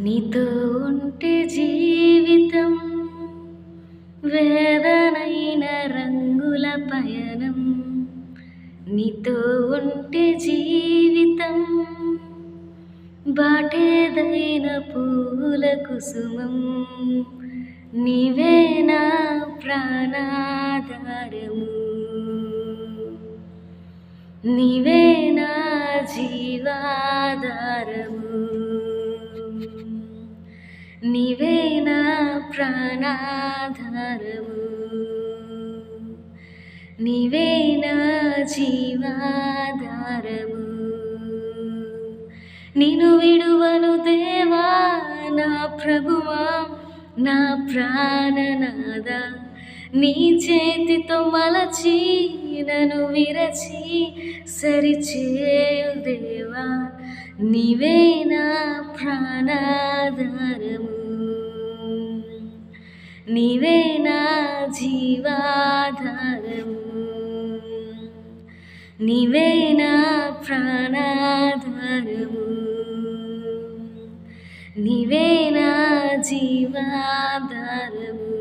నీతో ఉంటే జీవితం వేదనైన రంగుల పయనం. నీతో ఉంటే జీవితం బాటేదైన పూల కుసుమం. నీవే నా ప్రాణాధారము, నీవే నా జీవాధారము, నీవే నా ప్రాణాధారము, నీవే నా జీవాధారము. నిన్ను విడువను దేవా నా ప్రభువా, నా ప్రాణనాథ. నీ చేతితో మలచి నన్ను విరచి సరిచేయు దేవా. నీవే నా ప్రాణాధారము, నీవే నా జీవాధారము, నీవే నా ప్రాణాధారము, నీవే నా జీవాధారము.